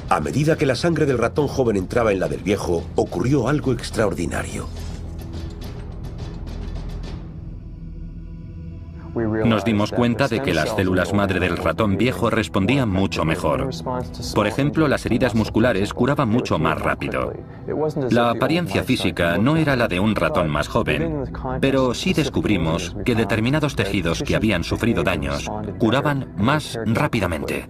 A medida que la sangre del ratón joven entraba en la del viejo, ocurrió algo extraordinario.
Nos dimos cuenta de que las células madre del ratón viejo respondían mucho mejor. Por ejemplo, las heridas musculares curaban mucho más rápido. La apariencia física no era la de un ratón más joven, pero sí descubrimos que determinados tejidos que habían sufrido daños curaban más rápidamente.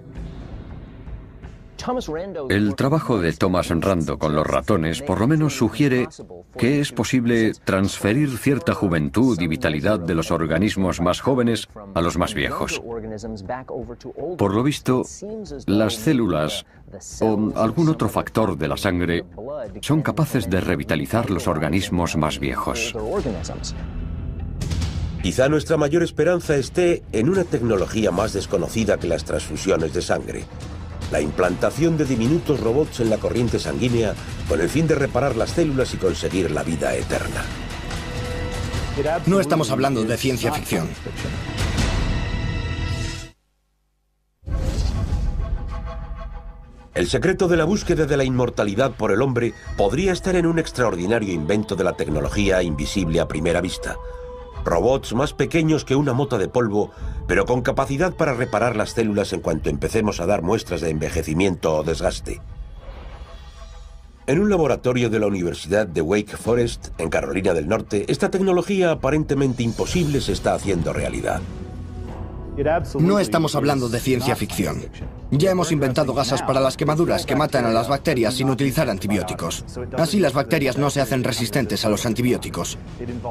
El trabajo de Thomas Rando con los ratones por lo menos sugiere que es posible transferir cierta juventud y vitalidad de los organismos más jóvenes a los más viejos. Por lo visto, las células o algún otro factor de la sangre son capaces de revitalizar los organismos más viejos.
Quizá nuestra mayor esperanza esté en una tecnología más desconocida que las transfusiones de sangre: la implantación de diminutos robots en la corriente sanguínea con el fin de reparar las células y conseguir la vida eterna.
No estamos hablando de ciencia ficción.
El secreto de la búsqueda de la inmortalidad por el hombre podría estar en un extraordinario invento de la tecnología invisible a primera vista: robots más pequeños que una mota de polvo, pero con capacidad para reparar las células en cuanto empecemos a dar muestras de envejecimiento o desgaste. En un laboratorio de la Universidad de Wake Forest, en Carolina del Norte, esta tecnología aparentemente imposible se está haciendo realidad.
No estamos hablando de ciencia ficción. Ya hemos inventado gasas para las quemaduras que matan a las bacterias sin utilizar antibióticos. Así las bacterias no se hacen resistentes a los antibióticos.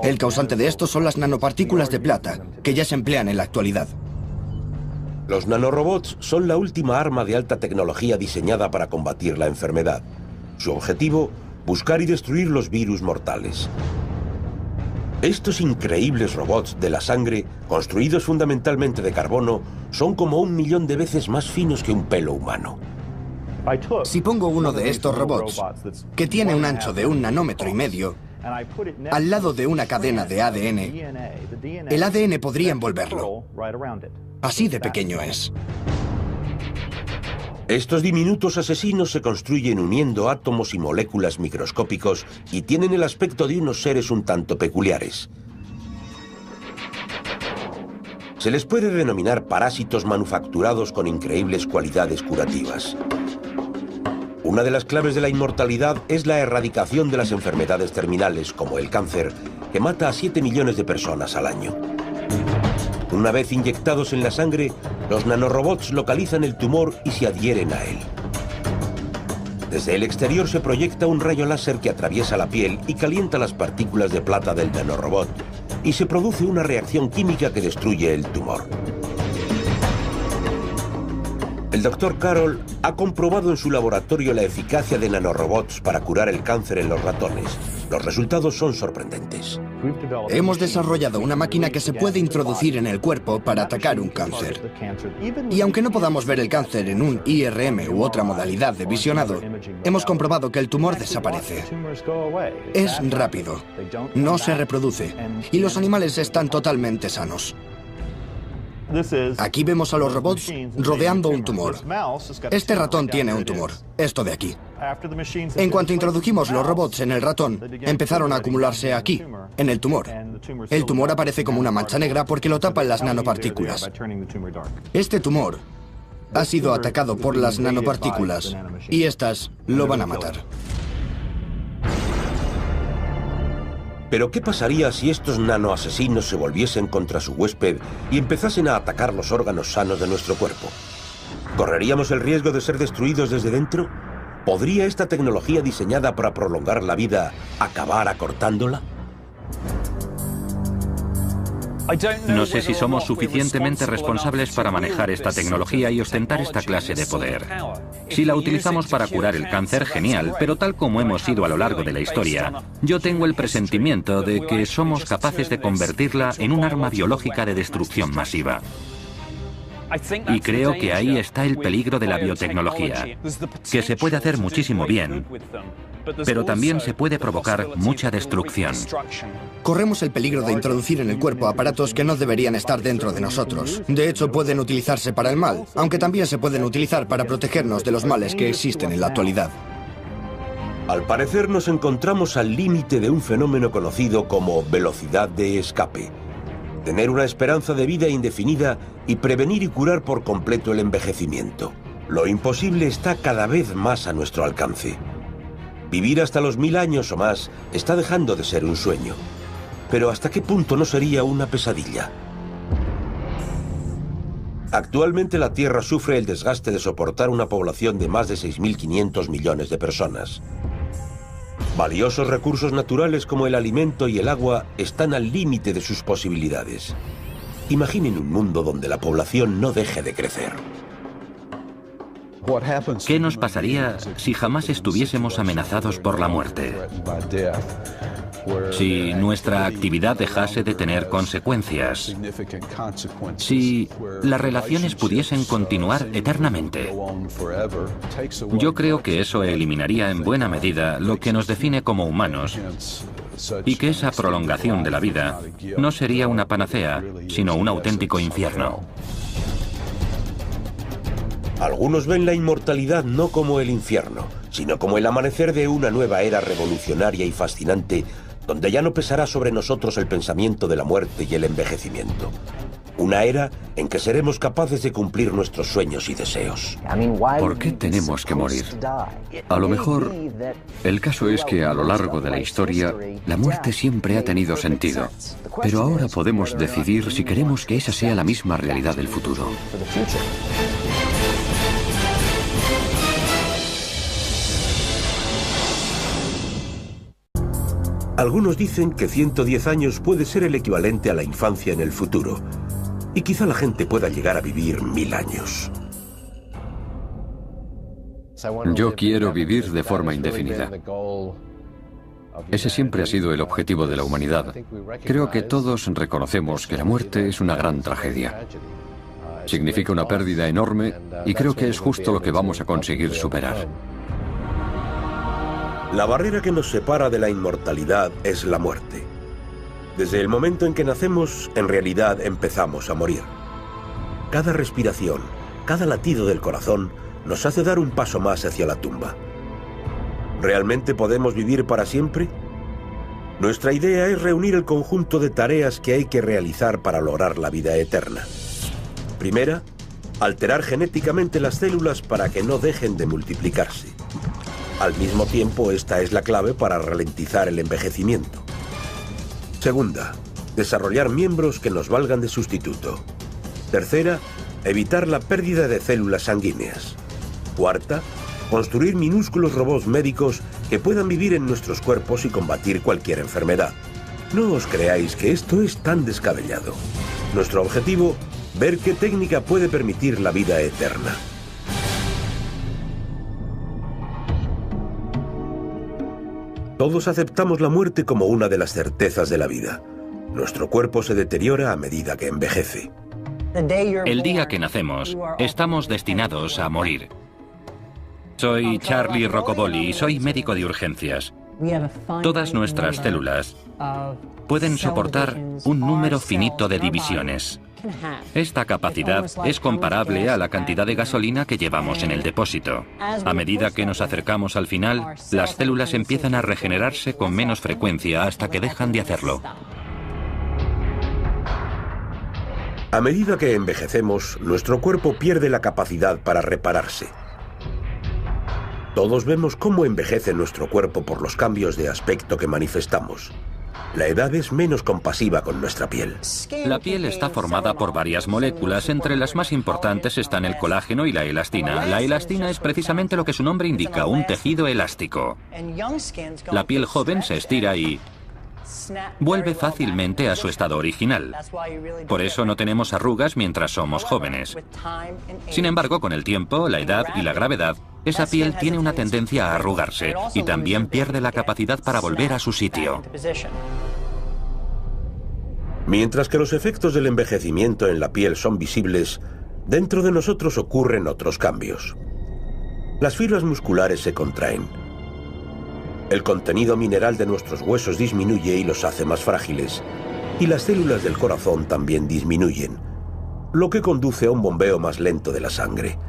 El causante de esto son las nanopartículas de plata, que ya se emplean en la actualidad.
Los nanorobots son la última arma de alta tecnología diseñada para combatir la enfermedad. Su objetivo: buscar y destruir los virus mortales. Estos increíbles robots de la sangre, construidos fundamentalmente de carbono, son como 1 millón de veces más finos que un pelo humano.
Si pongo uno de estos robots, que tiene un ancho de 1,5 nanómetros, al lado de una cadena de ADN, el ADN podría envolverlo. Así de pequeño es.
Estos diminutos asesinos se construyen uniendo átomos y moléculas microscópicos y tienen el aspecto de unos seres un tanto peculiares. Se les puede denominar parásitos manufacturados con increíbles cualidades curativas. Una de las claves de la inmortalidad es la erradicación de las enfermedades terminales, como el cáncer, que mata a 7 millones de personas al año. Una vez inyectados en la sangre, los nanorobots localizan el tumor y se adhieren a él. Desde el exterior se proyecta un rayo láser que atraviesa la piel y calienta las partículas de plata del nanorobot, y se produce una reacción química que destruye el tumor. El Dr. Carroll ha comprobado en su laboratorio la eficacia de nanorobots para curar el cáncer en los ratones. Los resultados son sorprendentes.
Hemos desarrollado una máquina que se puede introducir en el cuerpo para atacar un cáncer. Y aunque no podamos ver el cáncer en un IRM u otra modalidad de visionado, hemos comprobado que el tumor desaparece. Es rápido, no se reproduce y los animales están totalmente sanos. Aquí vemos a los robots rodeando un tumor. Este ratón tiene un tumor, esto de aquí. En cuanto introdujimos los robots en el ratón, empezaron a acumularse aquí, en el tumor. El tumor aparece como una mancha negra porque lo tapan las nanopartículas. Este tumor ha sido atacado por las nanopartículas y estas lo van a matar.
Pero ¿qué pasaría si estos nanoasesinos se volviesen contra su huésped y empezasen a atacar los órganos sanos de nuestro cuerpo? ¿Correríamos el riesgo de ser destruidos desde dentro? ¿Podría esta tecnología diseñada para prolongar la vida acabar acortándola?
No sé si somos suficientemente responsables para manejar esta tecnología y ostentar esta clase de poder. Si la utilizamos para curar el cáncer, genial, pero tal como hemos sido a lo largo de la historia, yo tengo el presentimiento de que somos capaces de convertirla en un arma biológica de destrucción masiva. Y creo que ahí está el peligro de la biotecnología, que se puede hacer muchísimo bien, pero también se puede provocar mucha destrucción.
Corremos el peligro de introducir en el cuerpo aparatos que no deberían estar dentro de nosotros. De hecho, pueden utilizarse para el mal, aunque también se pueden utilizar para protegernos de los males que existen en la actualidad.
Al parecer nos encontramos al límite de un fenómeno conocido como velocidad de escape. Tener una esperanza de vida indefinida y prevenir y curar por completo el envejecimiento. Lo imposible está cada vez más a nuestro alcance. Vivir hasta los 1000 años o más está dejando de ser un sueño. Pero ¿hasta qué punto no sería una pesadilla? Actualmente la Tierra sufre el desgaste de soportar una población de más de 6.500 millones de personas. Valiosos recursos naturales como el alimento y el agua están al límite de sus posibilidades. Imaginen un mundo donde la población no deje de crecer.
¿Qué nos pasaría si jamás estuviésemos amenazados por la muerte? Si nuestra actividad dejase de tener consecuencias. Si las relaciones pudiesen continuar eternamente. Yo creo que eso eliminaría en buena medida lo que nos define como humanos y que esa prolongación de la vida no sería una panacea, sino un auténtico infierno.
Algunos ven la inmortalidad no como el infierno, sino como el amanecer de una nueva era revolucionaria y fascinante, donde ya no pesará sobre nosotros el pensamiento de la muerte y el envejecimiento. Una era en que seremos capaces de cumplir nuestros sueños y deseos.
¿Por qué tenemos que morir? A lo mejor, el caso es que a lo largo de la historia, la muerte siempre ha tenido sentido. Pero ahora podemos decidir si queremos que esa sea la misma realidad del futuro.
Algunos dicen que 110 años puede ser el equivalente a la infancia en el futuro. Y quizá la gente pueda llegar a vivir 1000 años.
Yo quiero vivir de forma indefinida. Ese siempre ha sido el objetivo de la humanidad. Creo que todos reconocemos que la muerte es una gran tragedia. Significa una pérdida enorme y creo que es justo lo que vamos a conseguir superar.
La barrera que nos separa de la inmortalidad es la muerte. Desde el momento en que nacemos, en realidad empezamos a morir. Cada respiración, cada latido del corazón nos hace dar un paso más hacia la tumba. ¿Realmente podemos vivir para siempre? Nuestra idea es reunir el conjunto de tareas que hay que realizar para lograr la vida eterna. Primera, alterar genéticamente las células para que no dejen de multiplicarse. Al mismo tiempo, esta es la clave para ralentizar el envejecimiento. Segunda, desarrollar miembros que nos valgan de sustituto. Tercera, evitar la pérdida de células sanguíneas. Cuarta, construir minúsculos robots médicos que puedan vivir en nuestros cuerpos y combatir cualquier enfermedad. No os creáis que esto es tan descabellado. Nuestro objetivo, ver qué técnica puede permitir la vida eterna. Todos aceptamos la muerte como una de las certezas de la vida. Nuestro cuerpo se deteriora a medida que envejece.
El día que nacemos, estamos destinados a morir. Soy Charlie Roccoboli y soy médico de urgencias. Todas nuestras células pueden soportar un número finito de divisiones. Esta capacidad es comparable a la cantidad de gasolina que llevamos en el depósito. A medida que nos acercamos al final, las células empiezan a regenerarse con menos frecuencia hasta que dejan de hacerlo.
A medida que envejecemos, nuestro cuerpo pierde la capacidad para repararse. Todos vemos cómo envejece nuestro cuerpo por los cambios de aspecto que manifestamos. La edad es menos compasiva con nuestra piel.
La piel está formada por varias moléculas, entre las más importantes están el colágeno y la elastina. La elastina es precisamente lo que su nombre indica, un tejido elástico. La piel joven se estira y vuelve fácilmente a su estado original. Por eso no tenemos arrugas mientras somos jóvenes. Sin embargo, con el tiempo, la edad y la gravedad, esa piel tiene una tendencia a arrugarse y también pierde la capacidad para volver a su sitio.
Mientras que los efectos del envejecimiento en la piel son visibles, dentro de nosotros ocurren otros cambios. Las fibras musculares se contraen. El contenido mineral de nuestros huesos disminuye y los hace más frágiles, y las células del corazón también disminuyen, lo que conduce a un bombeo más lento de la sangre.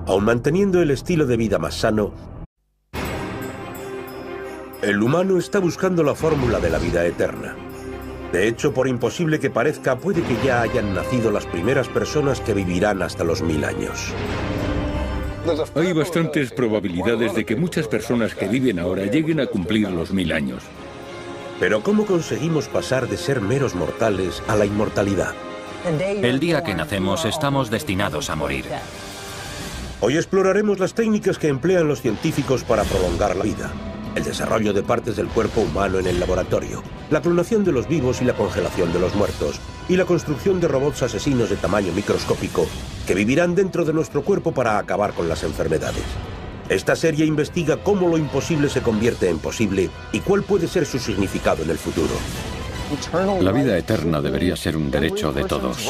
Aun manteniendo el estilo de vida más sano, el humano está buscando la fórmula de la vida eterna. De hecho, por imposible que parezca, puede que ya hayan nacido las primeras personas que vivirán hasta los 1000 años.
Hay bastantes probabilidades de que muchas personas que viven ahora lleguen a cumplir los 1000 años.
Pero ¿cómo conseguimos pasar de ser meros mortales a la inmortalidad?
El día que nacemos, estamos destinados a morir.
Hoy exploraremos las técnicas que emplean los científicos para prolongar la vida. El desarrollo de partes del cuerpo humano en el laboratorio, la clonación de los vivos y la congelación de los muertos, y la construcción de robots asesinos de tamaño microscópico que vivirán dentro de nuestro cuerpo para acabar con las enfermedades. Esta serie investiga cómo lo imposible se convierte en posible y cuál puede ser su significado en el futuro.
La vida eterna debería ser un derecho de todos.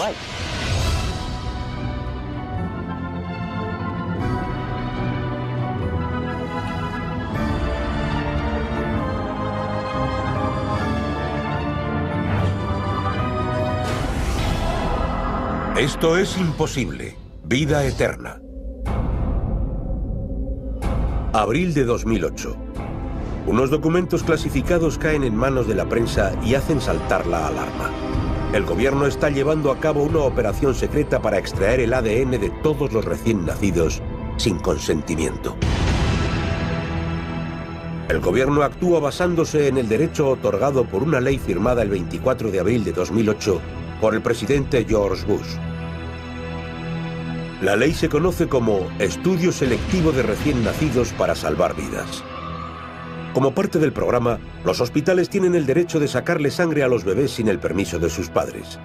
Esto es imposible. Vida eterna. Abril de 2008. Unos documentos clasificados caen en manos de la prensa y hacen saltar la alarma. El gobierno está llevando a cabo una operación secreta para extraer el ADN de todos los recién nacidos sin consentimiento. El gobierno actúa basándose en el derecho otorgado por una ley firmada el 24 de abril de 2008 por el presidente George Bush. La ley se conoce como Estudio Selectivo de Recién Nacidos para Salvar Vidas. Como parte del programa, los hospitales tienen el derecho de sacarle sangre a los bebés sin el permiso de sus padres.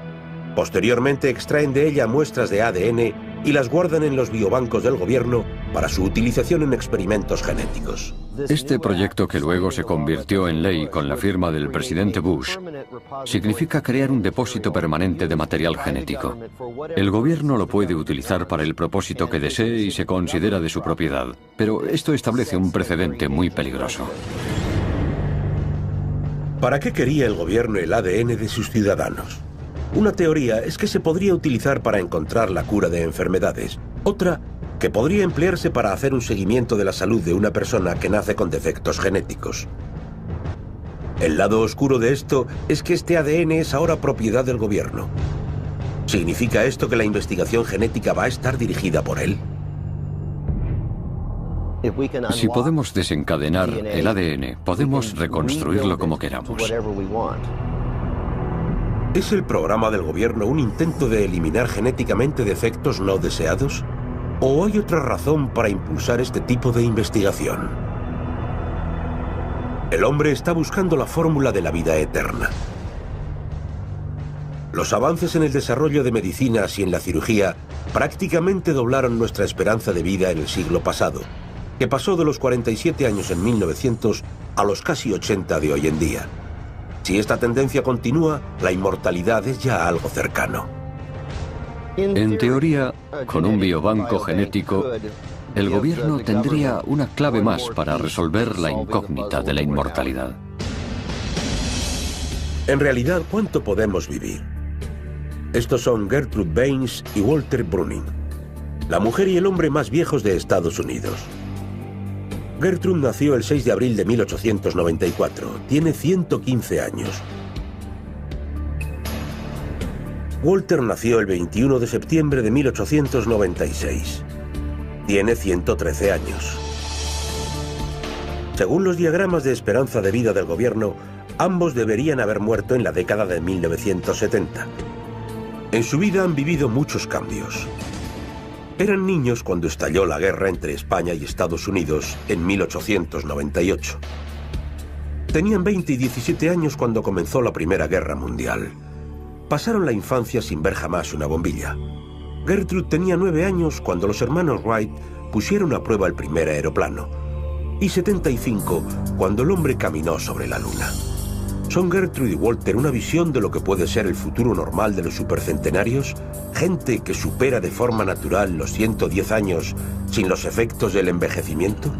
Posteriormente extraen de ella muestras de ADN y las guardan en los biobancos del gobierno para su utilización en experimentos genéticos.
Este proyecto, que luego se convirtió en ley con la firma del presidente Bush, significa crear un depósito permanente de material genético. El gobierno lo puede utilizar para el propósito que desee y se considera de su propiedad, pero esto establece un precedente muy peligroso.
¿Para qué quería el gobierno el ADN de sus ciudadanos? Una teoría es que se podría utilizar para encontrar la cura de enfermedades. Otra, que podría emplearse para hacer un seguimiento de la salud de una persona que nace con defectos genéticos. El lado oscuro de esto es que este ADN es ahora propiedad del gobierno. ¿Significa esto que la investigación genética va a estar dirigida por él?
Si podemos desencadenar el ADN, podemos reconstruirlo como queramos.
¿Es el programa del gobierno un intento de eliminar genéticamente defectos no deseados? ¿O hay otra razón para impulsar este tipo de investigación? El hombre está buscando la fórmula de la vida eterna. Los avances en el desarrollo de medicinas y en la cirugía prácticamente doblaron nuestra esperanza de vida en el siglo pasado, que pasó de los 47 años en 1900 a los casi 80 de hoy en día. Si esta tendencia continúa, la inmortalidad es ya algo cercano.
En teoría, con un biobanco genético, el gobierno tendría una clave más para resolver la incógnita de la inmortalidad.
En realidad, ¿cuánto podemos vivir? Estos son Gertrude Baines y Walter Bruning, la mujer y el hombre más viejos de Estados Unidos. Gertrude nació el 6 de abril de 1894. Tiene 115 años. Walter nació el 21 de septiembre de 1896. Tiene 113 años. Según los diagramas de esperanza de vida del gobierno, ambos deberían haber muerto en la década de 1970. En su vida han vivido muchos cambios. Eran niños cuando estalló la guerra entre España y Estados Unidos en 1898. Tenían 20 y 17 años cuando comenzó la Primera Guerra Mundial. Pasaron la infancia sin ver jamás una bombilla. Gertrude tenía 9 años cuando los hermanos Wright pusieron a prueba el primer aeroplano. Y 75 cuando el hombre caminó sobre la luna. ¿Son Gertrude y Walter una visión de lo que puede ser el futuro normal de los supercentenarios? ¿Gente que supera de forma natural los 110 años sin los efectos del envejecimiento?